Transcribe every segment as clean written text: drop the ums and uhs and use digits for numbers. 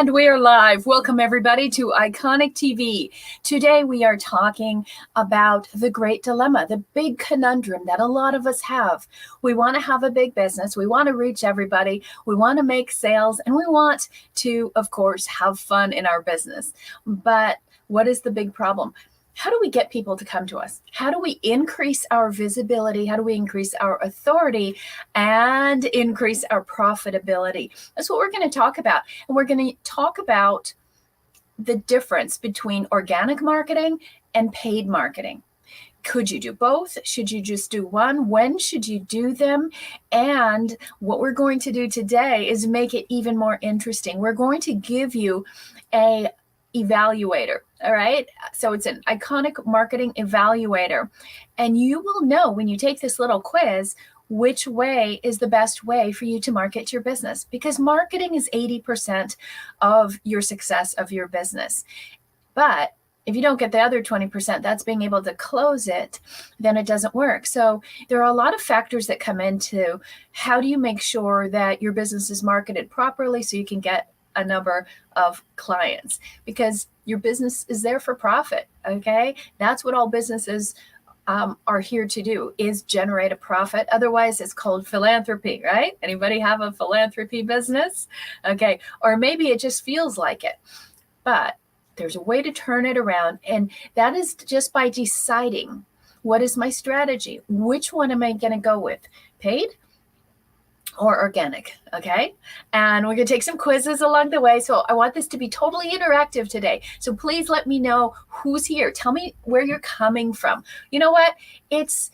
And we're live. Welcome everybody to Iconic TV. Today we are talking about the great dilemma, the big conundrum that a lot of us have. We want to have a big business. We want to reach everybody. We want to make sales, and we want to, of course, have fun in our business. But what is the big problem? How do we get people to come to us? How do we increase our visibility? How do we increase our authority and increase our profitability? That's what we're going to talk about. And we're going to talk about the difference between organic marketing and paid marketing. Could you do both? Should you just do one? When should you do them? And what we're going to do today is make it even more interesting. We're going to give you a evaluator. All right. So it's an iconic marketing evaluator. And you will know when you take this little quiz which way is the best way for you to market your business, because marketing is 80% of your success of your business. But if you don't get the other 20%, that's being able to close it, then it doesn't work. So there are a lot of factors that come into how do you make sure that your business is marketed properly so you can get a number of clients, because your business is there for profit. Okay. That's what all businesses are here to do, is generate a profit. Otherwise it's called philanthropy, right? Anybody have a philanthropy business? Okay. Or maybe it just feels like it, but there's a way to turn it around. And that is just by deciding, what is my strategy? Which one am I going to go with? Paid or organic? Okay. And we're going to take some quizzes along the way. So I want this to be totally interactive today. So please let me know who's here. Tell me where you're coming from. You know what? It's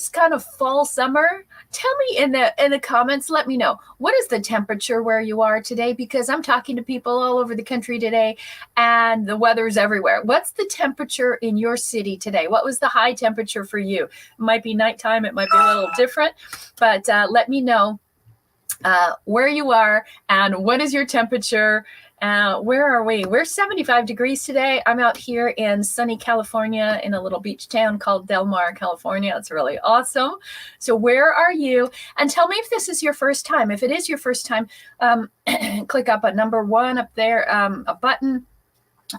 kind of fall, summer. Tell me in the comments, let me know, what is the temperature where you are today? Because I'm talking to people all over the country today and the weather's everywhere. What's the temperature in your city today? What was the high temperature for you? It might be nighttime. It might be a little different, but let me know where you are and what is your temperature. Where are we? We're 75 degrees today. I'm out here in sunny California in a little beach town called Del Mar, California. It's really awesome. So where are you? And tell me if this is your first time. If it is your first time, click up on number 1 up there, a button.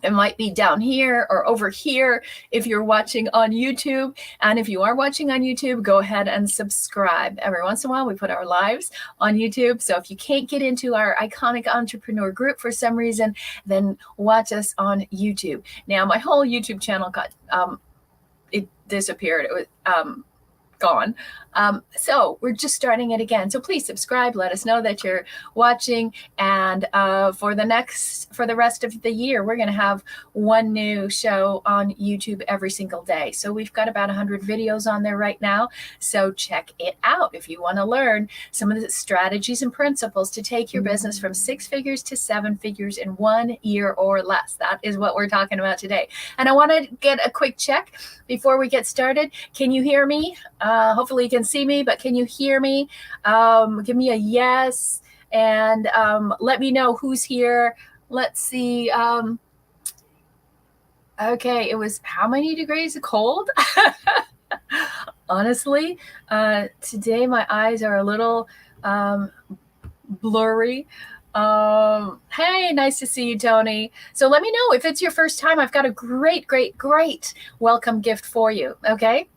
It might be down here or over here if you're watching on YouTube. And if you are watching on YouTube, go ahead and subscribe. Every once in a while, we put our lives on YouTube. So if you can't get into our Iconic Entrepreneur group for some reason, then watch us on YouTube. Now, my whole YouTube channel got, it disappeared. It was gone. So we're just starting it again. So please subscribe. Let us know that you're watching. And for the rest of the year, we're going to have one new show on YouTube every single day. So we've got about 100 videos on there right now. So check it out if you want to learn some of the strategies and principles to take your business from 6 figures to 7 figures in 1 year or less. That is what we're talking about today. And I want to get a quick check before we get started. Can you hear me? Hopefully you can see me, but can you hear me? Give me a yes, and let me know who's here. Let's see. Okay, it was how many degrees cold? Honestly, today my eyes are a little blurry. Hey, nice to see you, Tony. So let me know if it's your first time. I've got a great welcome gift for you. Okay.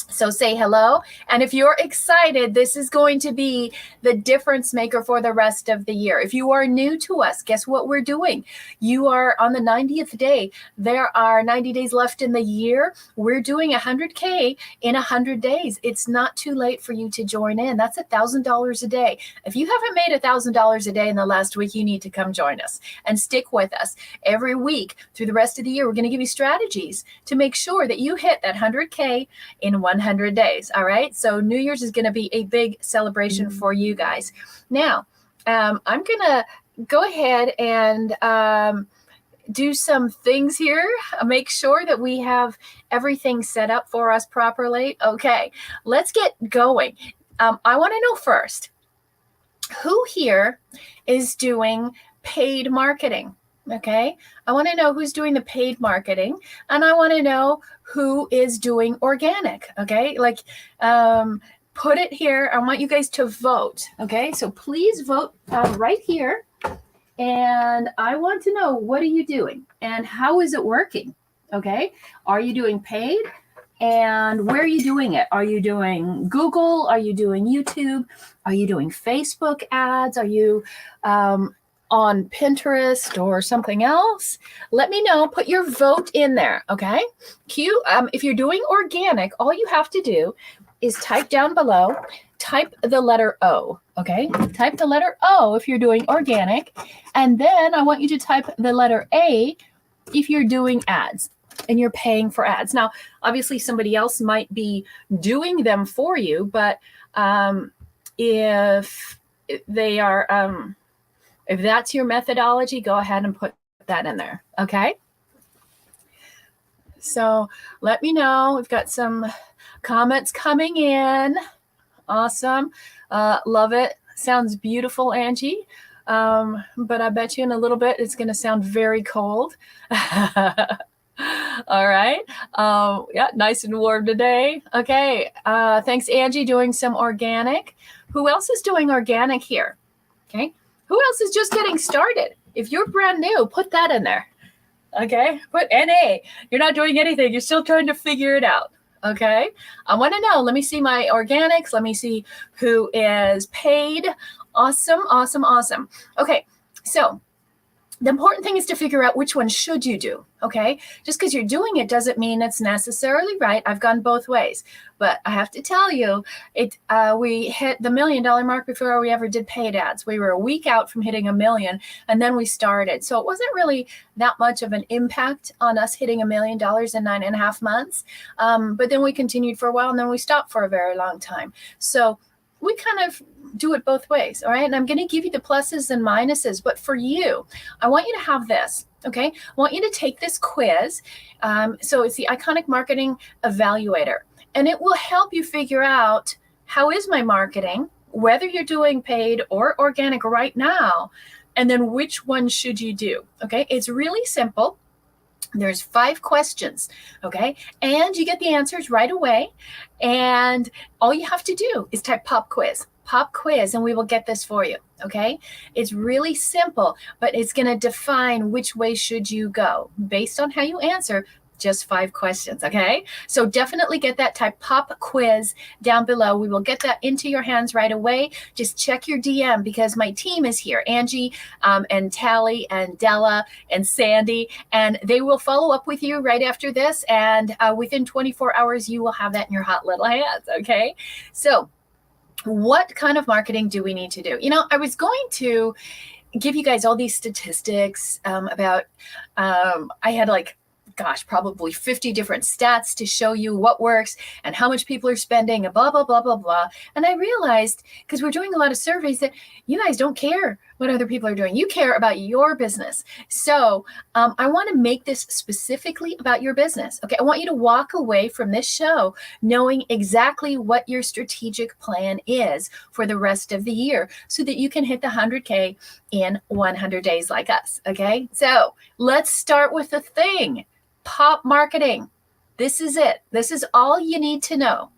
So say hello. And if you're excited, this is going to be the difference maker for the rest of the year. If you are new to us, guess what we're doing? You are on the 90th day. There are 90 days left in the year. We're doing 100K in 100 days. It's not too late for you to join in. That's $1,000 a day. If you haven't made $1,000 a day in the last week, you need to come join us and stick with us every week through the rest of the year. We're going to give you strategies to make sure that you hit that 100K in 100 days. All right. So New Year's is going to be a big celebration for you guys. Now, I'm going to go ahead and do some things here. Make sure that we have everything set up for us properly. Okay, let's get going. I want to know first, who here is doing paid marketing? Okay, I want to know who's doing the paid marketing, and I want to know who is doing organic. Okay, like put it here. I want you guys to vote. Okay, so please vote right here. And I want to know, what are you doing and how is it working? Okay. Are you doing paid? And where are you doing it? Are you doing Google? Are you doing YouTube? Are you doing Facebook ads? Are you on Pinterest or something else? Let me know. Put your vote in there. Okay. If you're doing organic, all you have to do is type down below, type the letter O. Okay. Type the letter O if you're doing organic. And then I want you to type the letter A if you're doing ads and you're paying for ads. Now, obviously somebody else might be doing them for you, but if they are, if that's your methodology, go ahead and put that in there. Okay. So let me know. We've got some comments coming in. Awesome. Love it. Sounds beautiful, Angie. But I bet you in a little bit, it's going to sound very cold. All right. Yeah, nice and warm today. Okay. Thanks, Angie, doing some organic. Who else is doing organic here? Okay. Who else is just getting started? If you're brand new, put that in there. Okay. Put NA. You're not doing anything. You're still trying to figure it out. Okay. I want to know. Let me see my organics. Let me see who is paid. Awesome. Awesome. Awesome. Okay. So the important thing is to figure out which one should you do, okay? Just because you're doing it doesn't mean it's necessarily right. I've gone both ways. But I have to tell you, we hit the $1 million mark before we ever did paid ads. We were a week out from hitting 1 million, and then we started. So it wasn't really that much of an impact on us hitting $1 million in 9.5 months. But then we continued for a while, and then we stopped for a very long time. So we kind of do it both ways, all right? And I'm going to give you the pluses and minuses, but for you, I want you to have this, okay? I want you to take this quiz. So it's the Iconic Marketing Evaluator, and it will help you figure out, how is my marketing, whether you're doing paid or organic right now, and then which one should you do, okay? It's really simple. There's 5 questions, okay? And you get the answers right away. And all you have to do is type pop quiz, and we will get this for you, okay? It's really simple, but it's going to define which way should you go based on how you answer just 5 questions, okay? So definitely get that, type pop quiz down below. We will get that into your hands right away. Just check your DM because my team is here, Angie and Tally and Della and Sandy, and they will follow up with you right after this. And within 24 hours, you will have that in your hot little hands, okay? So what kind of marketing do we need to do? You know, I was going to give you guys all these statistics about, I had probably 50 different stats to show you what works and how much people are spending and blah, blah, blah, blah, blah. And I realized, because we're doing a lot of surveys, that you guys don't care what other people are doing. You care about your business. So I want to make this specifically about your business. Okay. I want you to walk away from this show knowing exactly what your strategic plan is for the rest of the year so that you can hit the 100K in 100 days like us. Okay. So let's start with the thing. Pop marketing. This is it. This is all you need to know.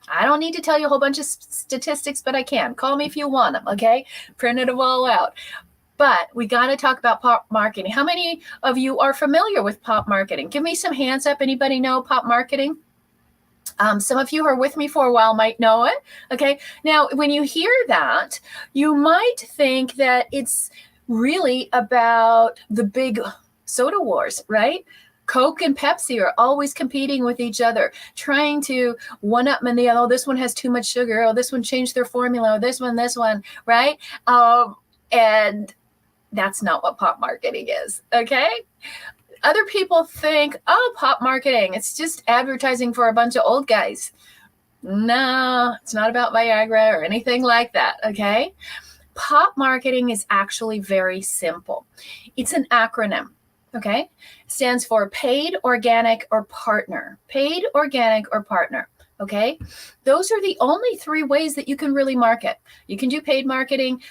I don't need to tell you a whole bunch of statistics, but I can. Call me if you want them, okay? Printed them all out. But we got to talk about pop marketing. How many of you are familiar with pop marketing? Give me some hands up. Anybody know pop marketing? Some of you who are with me for a while might know it, okay? Now, when you hear that, you might think that it's really about the big soda wars, right? Coke and Pepsi are always competing with each other, trying to one-up and the other. Oh, this one has too much sugar. Oh, this one changed their formula. Oh, this one, right? And that's not what pop marketing is, okay? Other people think, oh, pop marketing, it's just advertising for a bunch of old guys. No, it's not about Viagra or anything like that, okay? Pop marketing is actually very simple. It's an acronym. Okay, stands for paid, organic, or partner. Paid, organic, or partner. Okay, those are the only 3 ways that you can really market. You can do paid marketing,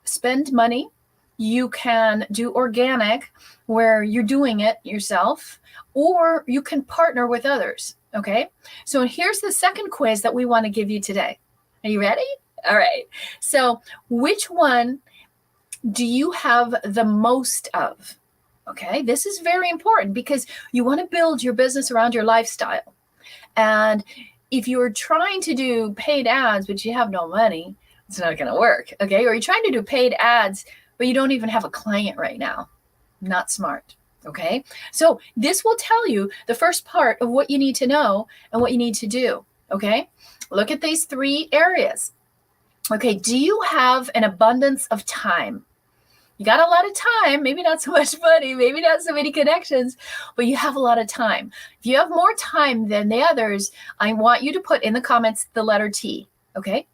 spend money. You can do organic, where you're doing it yourself, or you can partner with others. Okay, so here's the second quiz that we want to give you today. Are you ready? All right. So which one do you have the most of? Okay, this is very important because you want to build your business around your lifestyle. And if you're trying to do paid ads, but you have no money, it's not going to work. Okay, or you're trying to do paid ads, but you don't even have a client right now. Not smart. Okay, so this will tell you the first part of what you need to know and what you need to do. Okay, look at these 3 areas. Okay, do you have an abundance of time? You got a lot of time, maybe not so much money, maybe not so many connections, but you have a lot of time. If you have more time than the others, I want you to put in the comments the letter T, okay?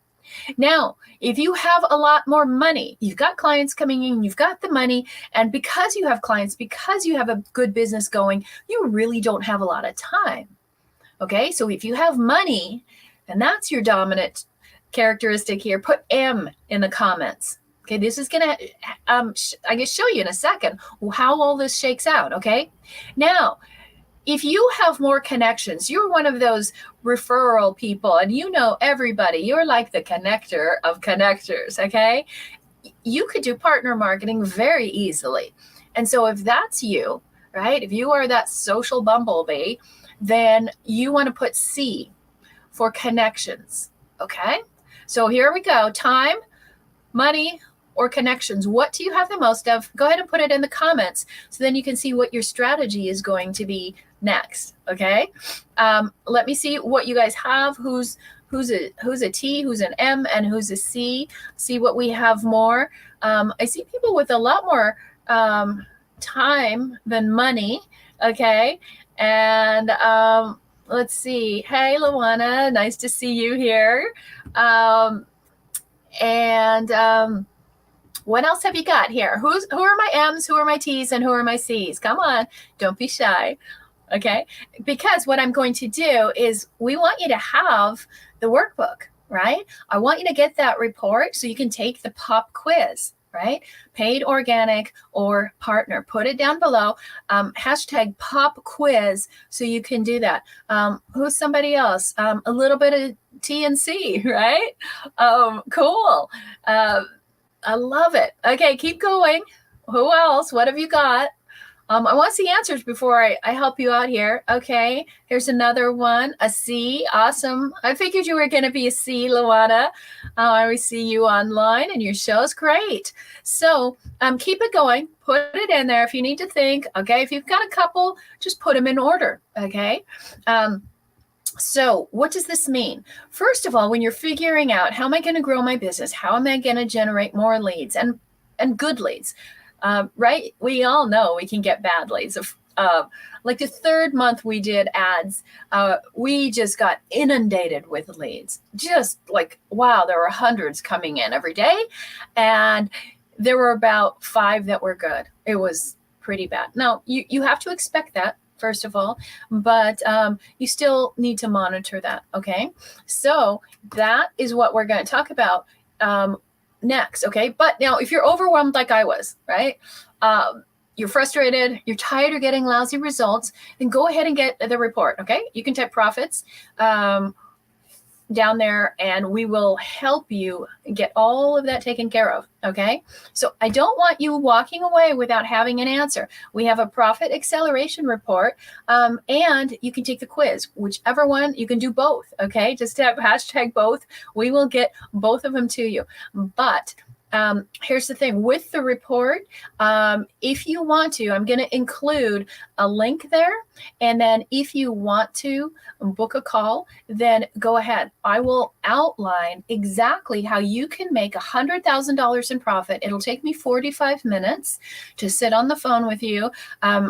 Now, if you have a lot more money, you've got clients coming in, you've got the money, and because you have clients, because you have a good business going, you really don't have a lot of time, okay? So if you have money, and that's your dominant characteristic here, put M in the comments. Okay, this is going to, I guess, show you in a second how all this shakes out, okay? Now, if you have more connections, you're one of those referral people and you know everybody, you're like the connector of connectors, okay? You could do partner marketing very easily. And so if that's you, right, if you are that social bumblebee, then you want to put C for connections, okay? So here we go, time, money, or connections. What do you have the most of? Go ahead and put it in the comments so then you can see what your strategy is going to be next. Okay. Let me see what you guys have. Who's a T, who's an M, and who's a C. See what we have more. I see people with a lot more time than money. Okay. And let's see. Hey, Luana, nice to see you here. What else have you got here? Who are my M's, who are my T's, and who are my C's? Come on, don't be shy, okay? Because what I'm going to do is we want you to have the workbook, right? I want you to get that report so you can take the pop quiz, right? Paid, organic, or partner. Put it down below. Hashtag pop quiz so you can do that. Who's somebody else? A little bit of T and C, right? Cool. I love it. Okay, keep going. Who else? What have you got? I want to see answers before I help you out here. Okay, here's another one. A C. Awesome. I figured you were going to be a C, Luana. I always see you online and your show's great. So keep it going. Put it in there if you need to think. Okay, if you've got a couple, just put them in order. Okay. So what does this mean? First of all, when you're figuring out how am I going to grow my business, how am I going to generate more leads and good leads, right? We all know we can get bad leads. Like the 3rd month we did ads, we just got inundated with leads. Just like, wow, there were hundreds coming in every day. And there were about 5 that were good. It was pretty bad. Now, you have to expect that, first of all, but you still need to monitor that, okay? So that is what we're going to talk about next, okay? But now if you're overwhelmed like I was, right? You're frustrated, you're tired of getting lousy results, then go ahead and get the report, okay? You can type profits down there and we will help you get all of that taken care of, okay? So I don't want you walking away without having an answer. We have a profit acceleration report and you can take the quiz, whichever one, you can do both, okay? Just have hashtag both. We will get both of them to you. But here's the thing with the report. If you want to, I'm going to include a link there. And then if you want to book a call, then go ahead. I will outline exactly how you can make $100,000 in profit. It'll take me 45 minutes to sit on the phone with you.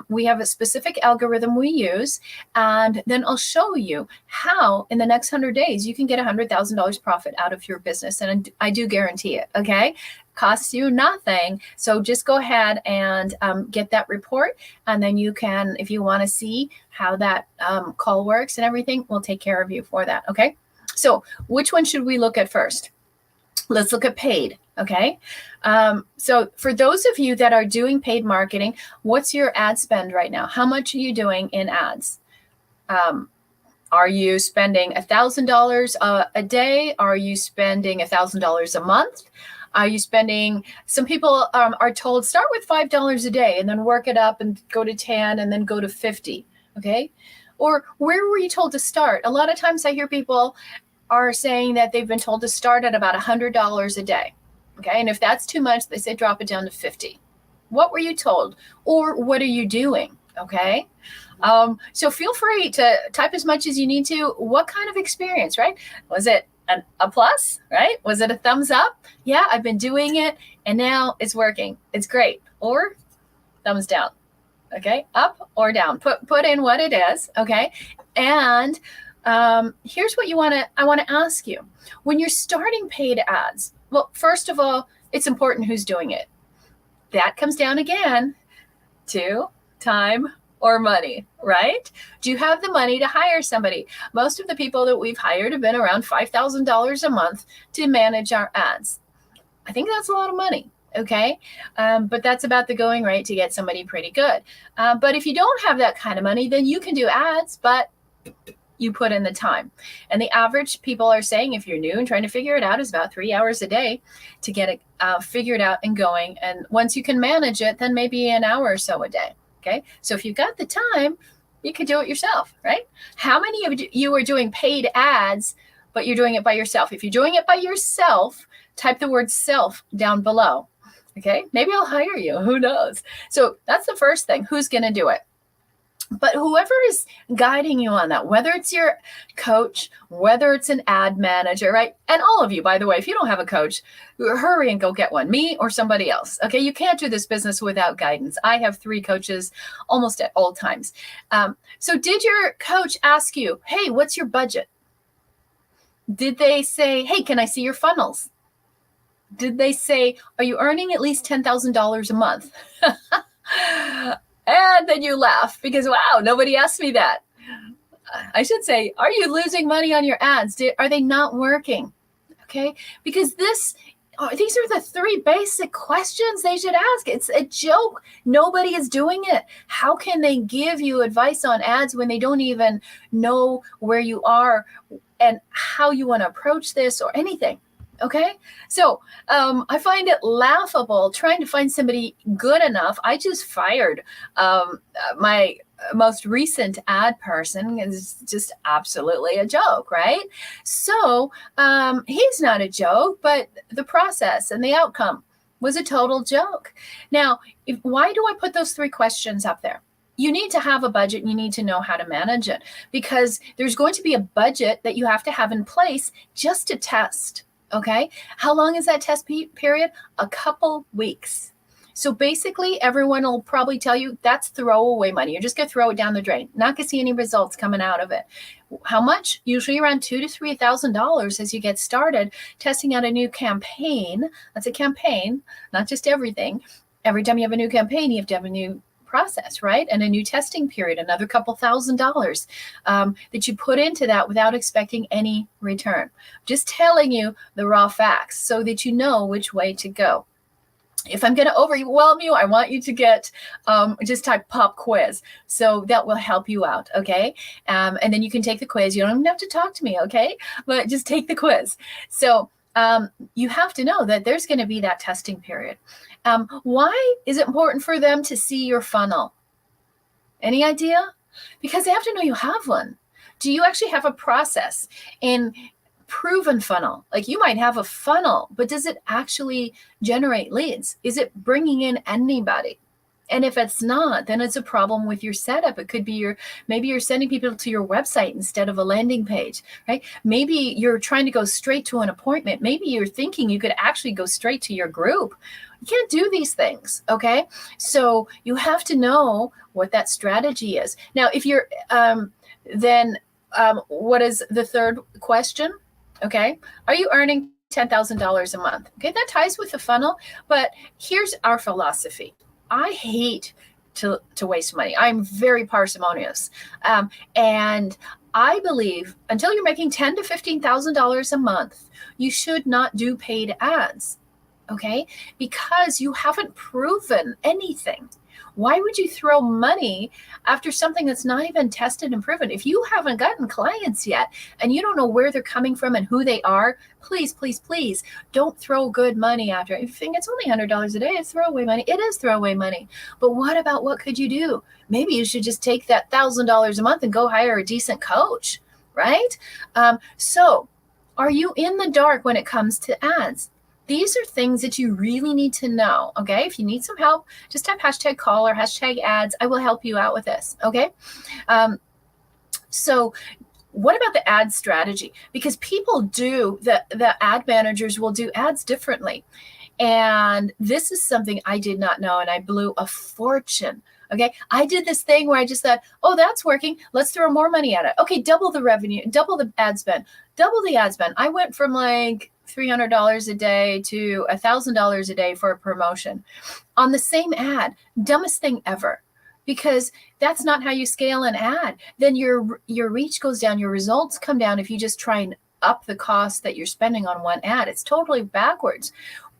We have a specific algorithm we use, and then I'll show you how in the next 100 days you can get $100,000 profit out of your business. And I do guarantee it. Okay. Costs you nothing. So just go ahead and get that report. And then you can, if you want to see how that call works and everything, we'll take care of you for that. Okay. So which one should we look at first? Let's look at paid. Okay. So for those of you that are doing paid marketing, what's your ad spend right now? How much are you doing in ads? Are you spending $1,000 a day? Are you spending $1,000 a month? Are you spending, some people are told start with $5 a day and then work it up and go to 10 and then go to 50. Okay. Or where were you told to start? A lot of times I hear people are saying that they've been told to start at about $100 a day. Okay. And if that's too much, they say drop it down to 50. What were you told? Or what are you doing? Okay. So feel free to type as much as you need to. What kind of experience, right? Was it a plus, right? Was it a thumbs up? Yeah, I've been doing it and now it's working. It's great. Or thumbs down. Okay. Up or down. Put in what it is. Okay. And here's what I want to ask you. When you're starting paid ads, well, first of all, it's important who's doing it. That comes down again to time or money, right? Do you have the money to hire somebody? Most of the people that we've hired have been around $5,000 a month to manage our ads. I think that's a lot of money. Okay. But that's about the going rate to get somebody pretty good. But if you don't have that kind of money, then you can do ads, but you put in the time. And the average people are saying, if you're new and trying to figure it out, is about 3 hours a day to get it figured out and going. And once you can manage it, then maybe an hour or so a day. Okay. So if you've got the time, you could do it yourself, right? How many of you are doing paid ads, but you're doing it by yourself? If you're doing it by yourself, type the word self down below. Okay. Maybe I'll hire you. Who knows? So that's the first thing. Who's going to do it? But whoever is guiding you on that, whether it's your coach, whether it's an ad manager, right? And all of you, by the way, if you don't have a coach, hurry and go get one, me or somebody else. Okay. You can't do this business without guidance. I have 3 coaches almost at all times. So did your coach ask you, hey, what's your budget? Did they say, hey, can I see your funnels? Did they say, are you earning at least $10,000 a month? And then you laugh because, wow, nobody asked me that. I should say, are you losing money on your ads? Are they not working? Okay, because these are the 3 basic questions they should ask. It's a joke. Nobody is doing it. How can they give you advice on ads when they don't even know where you are and how you want to approach this or anything? Okay. So I find it laughable trying to find somebody good enough. I just fired my most recent ad person. Is just absolutely a joke, right? So he's not a joke, but the process and the outcome was a total joke. Now, why do I put those 3 questions up there? You need to have a budget and you need to know how to manage it, because there's going to be a budget that you have to have in place just to test. Okay. How long is that test period? A couple weeks. So basically everyone will probably tell you that's throwaway money. You're just going to throw it down the drain. Not going to see any results coming out of it. How much? Usually around $2,000 to $3,000 as you get started testing out a new campaign. That's a campaign, not just everything. Every time you have a new campaign, you have to have a new process, right? And a new testing period, another couple $1,000s that you put into that without expecting any return. Just telling you the raw facts so that you know which way to go. If I'm going to overwhelm you, I want you to get just type pop quiz. So that will help you out. Okay. And then you can take the quiz. You don't even have to talk to me. Okay. But just take the quiz. So you have to know that there's going to be that testing period. Why is it important for them to see your funnel? Any idea? Because they have to know you have one. Do you actually have a process in proven funnel? Like you might have a funnel, but does it actually generate leads? Is it bringing in anybody? And if it's not, then it's a problem with your setup. It could be maybe you're sending people to your website instead of a landing page, right? Maybe you're trying to go straight to an appointment. Maybe you're thinking you could actually go straight to your group. You can't do these things, okay? So you have to know what that strategy is. Now, if you're, what is the third question? Okay, are you earning $10,000 a month? Okay, that ties with the funnel, but here's our philosophy. I hate to waste money. I'm very parsimonious. And I believe until you're making $10,000 to $15,000 a month, you should not do paid ads. Okay, because you haven't proven anything. Why would you throw money after something that's not even tested and proven? If you haven't gotten clients yet and you don't know where they're coming from and who they are, please, please, please don't throw good money after it. If you think it's only $100 a day, it's throwaway money. It is throwaway money. But what could you do? Maybe you should just take that $1,000 a month and go hire a decent coach, right? So are you in the dark when it comes to ads? These are things that you really need to know, okay? If you need some help, just type #call or #ads. I will help you out with this, okay? So what about the ad strategy? Because people the ad managers will do ads differently. And this is something I did not know, and I blew a fortune. Okay, I did this thing where I just thought, oh, that's working. Let's throw more money at it. Okay, double the revenue, double the ad spend, double the ad spend. I went from like $300 a day to $1,000 a day for a promotion on the same ad. Dumbest thing ever, because that's not how you scale an ad. Then your reach goes down, your results come down if you just try and up the cost that you're spending on one ad. It's totally backwards.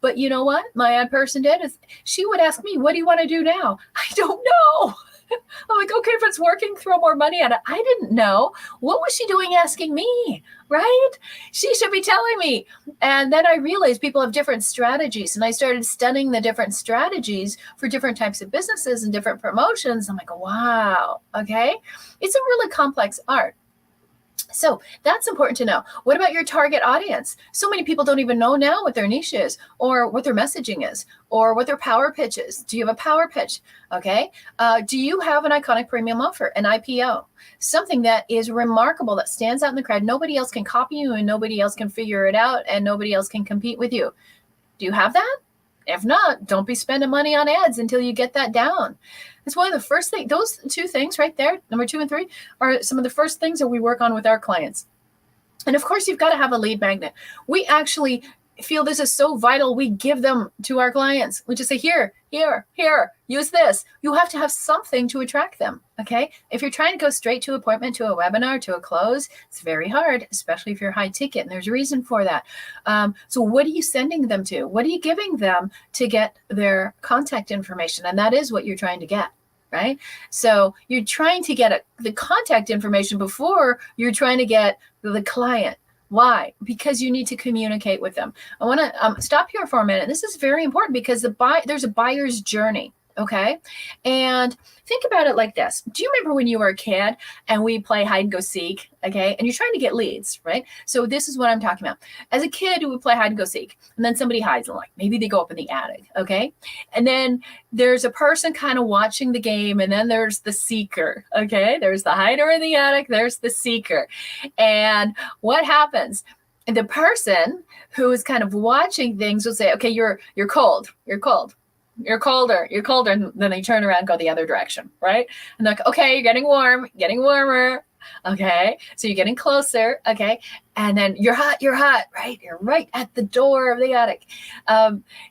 But you know what my ad person did is she would ask me, what do you want to do now? I don't know. I'm like, okay, if it's working, throw more money at it. I didn't know. What was she doing asking me, right? She should be telling me. And then I realized people have different strategies. And I started studying the different strategies for different types of businesses and different promotions. I'm like, wow, okay. It's a really complex art. So that's important to know. What about your target audience? So many people don't even know now what their niche is, or what their messaging is, or what their power pitch is. Do you have a power pitch? Okay. Do you have an iconic premium offer, an IPO? Something that is remarkable, that stands out in the crowd. Nobody else can copy you, and nobody else can figure it out, and nobody else can compete with you. Do you have that? If not, don't be spending money on ads until you get that down. It's one of the first things. Those two things right there, number 2 and 3, are some of the first things that we work on with our clients. And of course, you've got to have a lead magnet. We actually feel this is so vital. We give them to our clients. We just say, here, use this. You have to have something to attract them. Okay. If you're trying to go straight to appointment, to a webinar, to a close, it's very hard, especially if you're high ticket. And there's a reason for that. So what are you sending them to? What are you giving them to get their contact information? And that is what you're trying to get. Right? So you're trying to get the contact information before you're trying to get the client. Why? Because you need to communicate with them. I want to stop here for a minute. This is very important because there's a buyer's journey. Okay. And think about it like this. Do you remember when you were a kid and we play hide and go seek? Okay. And you're trying to get leads, right? So this is what I'm talking about. As a kid, we would play hide and go seek, and then somebody hides, and like maybe they go up in the attic. Okay. And then there's a person kind of watching the game, and then there's the seeker. Okay. There's the hider in the attic. There's the seeker. And what happens? The person who is kind of watching things will say, okay, you're cold. You're cold. You're colder. And then they turn around and go the other direction, right? And they're like, okay, you're getting warmer. Okay. So you're getting closer. Okay. And then you're hot, right? You're right at the door of the attic.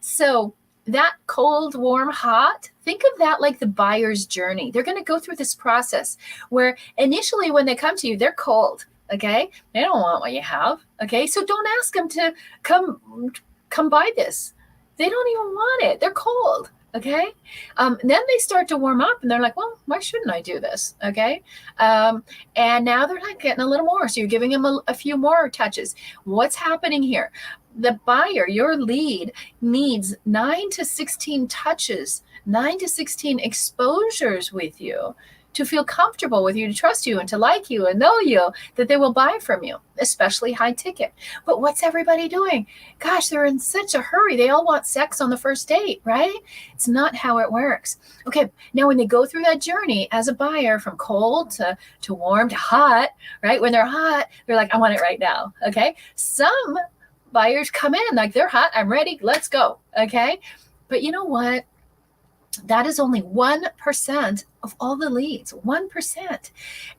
So that cold, warm, hot, think of that like the buyer's journey. They're going to go through this process where initially when they come to you, they're cold. Okay. They don't want what you have. Okay. So don't ask them to come buy this. They don't even want it. They're cold. Okay. Then they start to warm up and they're like, well, why shouldn't I do this? Okay. And now they're like getting a little more. So you're giving them a few more touches. What's happening here? The buyer, your lead, needs 9 to 16 touches, 9 to 16 exposures with you to feel comfortable with you, to trust you and to like you and know you, that they will buy from you, especially high ticket. But what's everybody doing? Gosh, they're in such a hurry. They all want sex on the first date, right? It's not how it works. Okay, now when they go through that journey as a buyer from cold to warm to hot, right? When they're hot, they're like, I want it right now, okay? Some buyers come in like they're hot, I'm ready, let's go, okay? But you know what? That is only 1% of all the leads, 1%.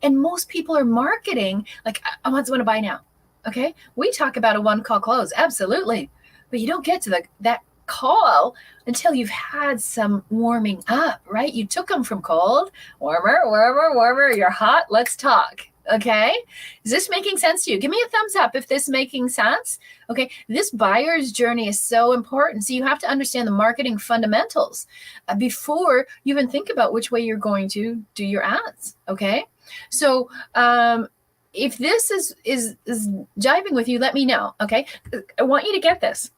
And most people are marketing like, I want someone to buy now. Okay. We talk about a one call close. Absolutely. But you don't get to that call until you've had some warming up, right? You took them from cold, warmer. You're hot. Let's talk. Okay. Is this making sense to you? Give me a thumbs up if this is making sense. Okay. This buyer's journey is so important. So you have to understand the marketing fundamentals before you even think about which way you're going to do your ads. Okay. So, if this is jiving with you, let me know. Okay. I want you to get this.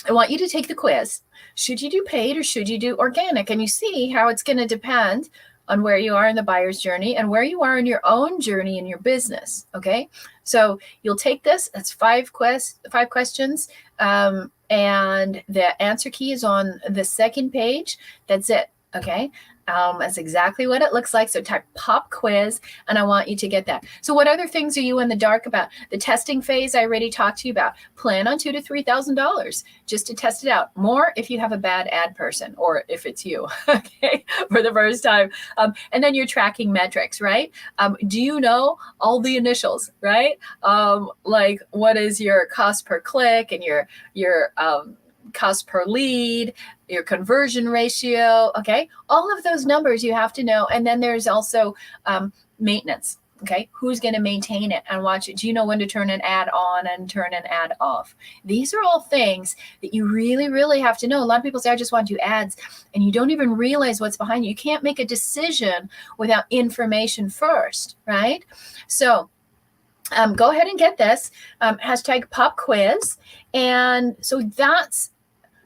I want you to take the quiz. Should you do paid or should you do organic? And you see how it's going to depend on where you are in the buyer's journey and where you are in your own journey in your business. Okay. So you'll take this. That's five questions. And the answer key is on the second page. That's it. Okay. That's exactly what it looks like. So type pop quiz, and I want you to get that. So what other things are you in the dark about? The testing phase I already talked to you about. Plan on $2,000 to $3,000 just to test it out. More if you have a bad ad person or if it's you, okay, for the first time. And then you're tracking metrics, right? Do you know all the initials, right? Like what is your cost per click and your cost per lead, your conversion ratio, okay? All of those numbers you have to know. And then there's also maintenance, okay? Who's going to maintain it and watch it? Do you know when to turn an ad on and turn an ad off? These are all things that you really, really have to know. A lot of people say, I just want to do ads, and you don't even realize what's behind you. You can't make a decision without information first, right? So go ahead and get this, hashtag pop quiz. And so that's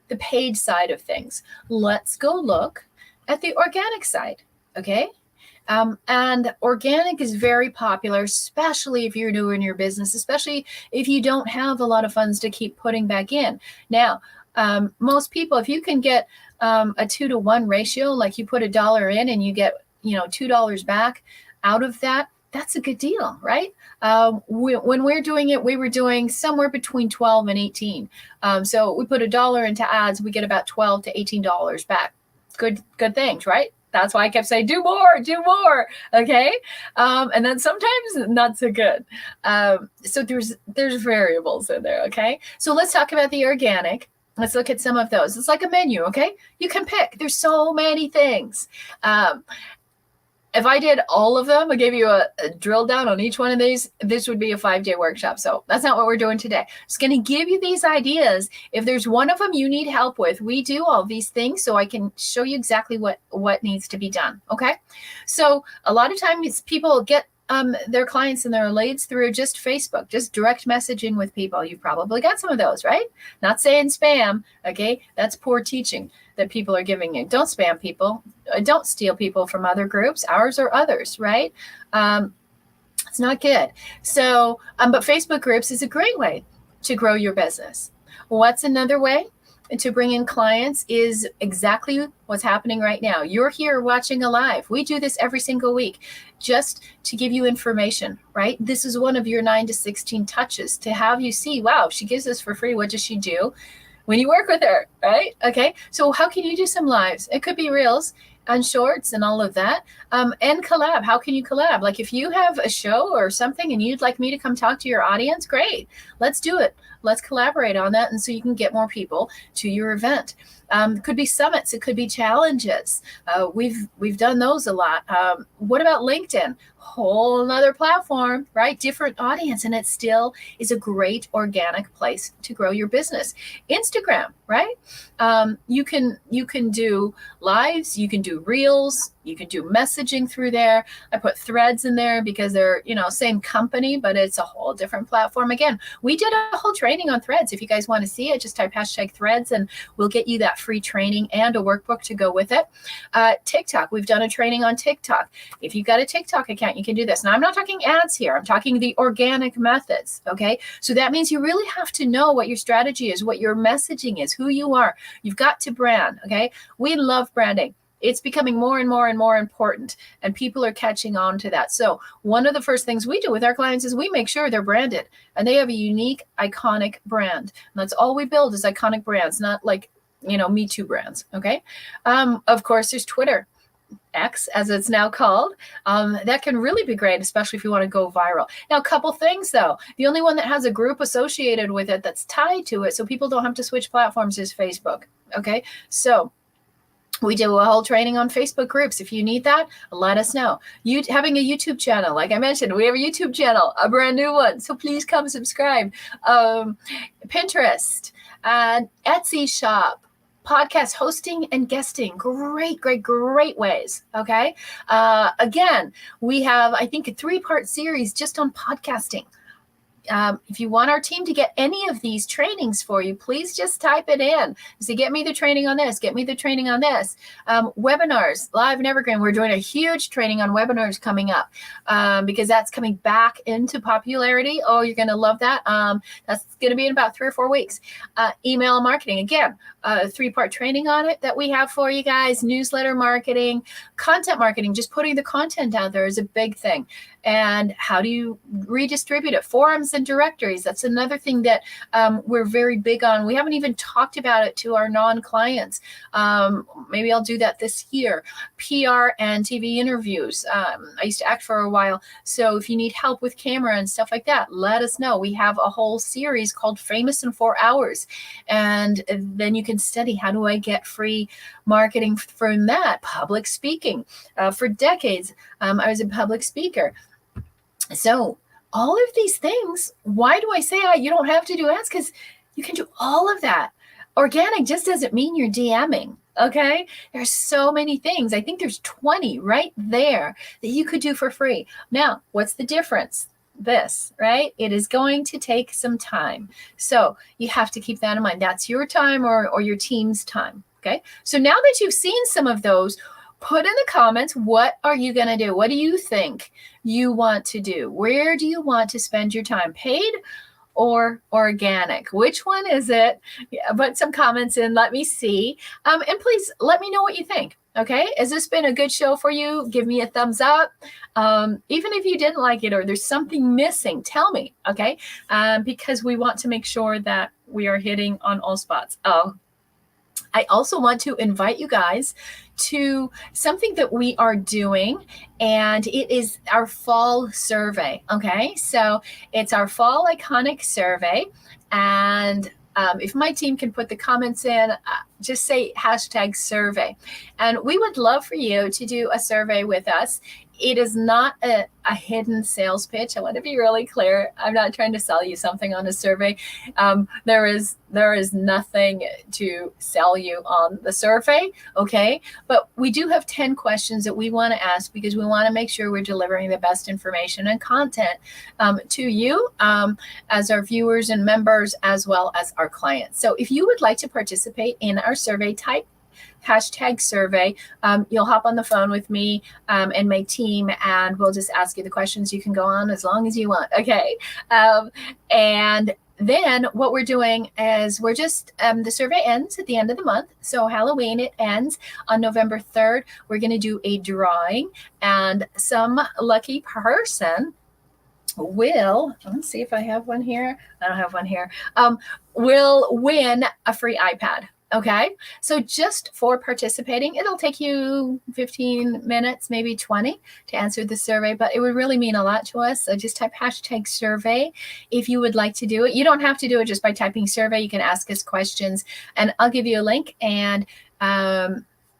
the paid side of things. Let's go look at the organic side, okay? And organic is very popular, especially if you're new in your business, especially if you don't have a lot of funds to keep putting back in. Now, most people, if you can get a 2-to-1 ratio, like you put $1 in and you get, $2 back out of that, that's a good deal, right? When we're doing it, we were doing somewhere between 12 and 18. So we put $1 into ads, we get about $12 to $18 back. Good things, right? That's why I kept saying, do more. Okay. And then sometimes not so good. So there's variables in there. Okay. So let's talk about the organic. Let's look at some of those. It's like a menu. Okay. You can pick. There's so many things. If I did all of them, I gave you a drill down on each one of these, this would be a 5-day workshop. So that's not what we're doing today. I'm just going to give you these ideas. If there's one of them you need help with, we do all these things so I can show you exactly what needs to be done. Okay. So a lot of times people get their clients and their leads through just Facebook, just direct messaging with people. You've probably got some of those, right? Not saying spam. Okay. That's poor teaching that people are giving you. Don't spam people. Don't steal people from other groups, ours or others, right? It's not good. So, but Facebook groups is a great way to grow your business. What's another way to bring in clients is exactly what's happening right now. You're here watching a live. We do this every single week just to give you information, right? This is one of your 9 to 16 touches to have you see, wow, she gives this for free. What does she do when you work with her, right? Okay. So how can you do some lives? It could be reels and shorts and all of that. And collab. How can you collab? Like if you have a show or something and you'd like me to come talk to your audience, great. Let's do it. Let's collaborate on that. And so you can get more people to your event. It could be summits. It could be challenges. We've done those a lot. What about LinkedIn? Whole another platform, right? Different audience. And it still is a great organic place to grow your business. Instagram, right? You can do lives. You can do reels. You can do messaging through there. I put threads in there because they're, same company, but it's a whole different platform. Again, we did a whole training on threads. If you guys want to see it, just type hashtag threads and we'll get you that free training and a workbook to go with it. TikTok, we've done a training on TikTok. If you've got a TikTok account, you can do this. Now, I'm not talking ads here. I'm talking the organic methods. Okay. So that means you really have to know what your strategy is, what your messaging is, who you are. You've got to brand. Okay. We love branding. It's becoming more and more and more important, and people are catching on to that. So one of the first things we do with our clients is we make sure they're branded and they have a unique, iconic brand. And that's all we build is iconic brands, not like, Me Too brands. Okay. Of course, there's Twitter, X, as it's now called. That can really be great, especially if you want to go viral. Now, a couple things though. The only one that has a group associated with it that's tied to it, so people don't have to switch platforms, is Facebook. Okay. So We do a whole training on Facebook groups. If you need that, let us know. You having a YouTube channel, like I mentioned, we have a YouTube channel, a brand new one. So please come subscribe. Pinterest, Etsy shop, podcast hosting and guesting. Great ways. Okay. Again, we have, I think, a 3-part series just on podcasting. If you want our team to get any of these trainings for you, please just type it in. Say, get me the training on this, get me the training on this. Webinars, live and evergreen. We're doing a huge training on webinars coming up because that's coming back into popularity. Oh, you're going to love that. That's going to be in about 3 or 4 weeks. Email marketing, again, a 3-part training on it that we have for you guys. Newsletter marketing, content marketing, just putting the content out there is a big thing. And how do you redistribute it? Forums and directories. That's another thing that we're very big on. We haven't even talked about it to our non-clients. Maybe I'll do that this year. PR and TV interviews. I used to act for a while. So if you need help with camera and stuff like that, let us know. We have a whole series called Famous in 4 Hours. And then you can study, how do I get free marketing from that? Public speaking. For decades, I was a public speaker. So all of these things, why do I say you don't have to do ads? Because you can do all of that. Organic just doesn't mean you're DMing. Okay. There's so many things. I think there's 20 right there that you could do for free. Now, what's the difference? This, right? It is going to take some time. So you have to keep that in mind. That's your time or your team's time. Okay. So now that you've seen some of those, put in the comments, what are you going to do? What do you think you want to do? Where do you want to spend your time? Paid or organic? Which one is it? Yeah, put some comments in. Let me see. And please let me know what you think. Okay. Has this been a good show for you? Give me a thumbs up. Even if you didn't like it or there's something missing, tell me. Okay. Because we want to make sure that we are hitting on all spots. I also want to invite you guys to something that we are doing, and it is our fall survey. Okay, so it's our fall iconic survey, and if my team can put the comments in, just say #survey, and we would love for you to do a survey with us. It is not a hidden sales pitch. I want to be really clear. I'm not trying to sell you something on a survey. There is nothing to sell you on the survey, okay? But we do have 10 questions that we want to ask because we want to make sure we're delivering the best information and content to you as our viewers and members, as well as our clients. So if you would like to participate in our survey, type #survey. You'll hop on the phone with me and my team, and we'll just ask you the questions. You can go on as long as you want. Okay. And then what we're doing is we're just, the survey ends at the end of the month. So Halloween, it ends on November 3rd. We're going to do a drawing, and some lucky person will, let's see if I have one here. I don't have one here. Will win a free iPad. Okay, so just for participating, it'll take you 15 minutes, maybe 20 to answer the survey, but it would really mean a lot to us. So just type #survey if you would like to do it. You don't have to do it just by typing survey. You can ask us questions, and I'll give you a link. And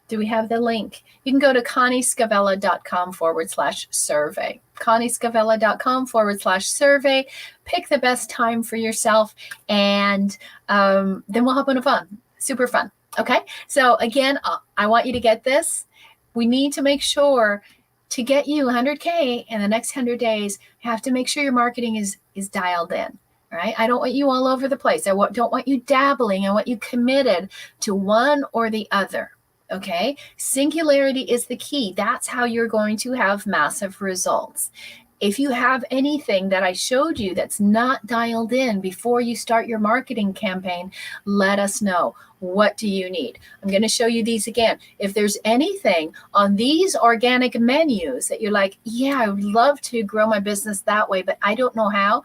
do we have the link? You can go to conniescavella.com/survey. conniescavella.com/survey. Pick the best time for yourself, and then we'll hop on a phone. Super fun. Okay. So again, I want you to get this. We need to make sure to get you 100K in the next 100 days. You have to make sure your marketing is dialed in. All right. I don't want you all over the place. I don't want you dabbling. I want you committed to one or the other. Okay. Singularity is the key. That's how you're going to have massive results. If you have anything that I showed you that's not dialed in before you start your marketing campaign, let us know. What do you need? I'm going to show you these again. If there's anything on these organic menus that you're like, yeah, I would love to grow my business that way, but I don't know how.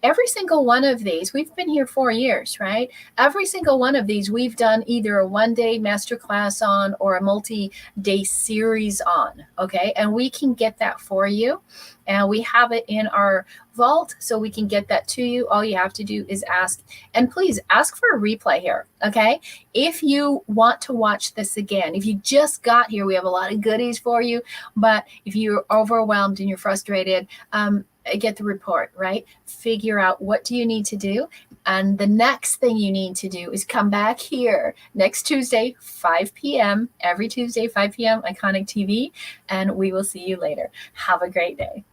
every single one of these, we've been here 4 years, right? Every single one of these, we've done either a one-day masterclass on or a multi-day series on, okay? And we can get that for you. And we have it in our vault, so we can get that to you. All you have to do is ask. And please ask for a replay here, okay? If you want to watch this again, if you just got here, we have a lot of goodies for you. But if you're overwhelmed and you're frustrated, get the report, right? Figure out what do you need to do. And the next thing you need to do is come back here next Tuesday, 5 p.m., every Tuesday, 5 p.m., Iconic TV, and we will see you later. Have a great day.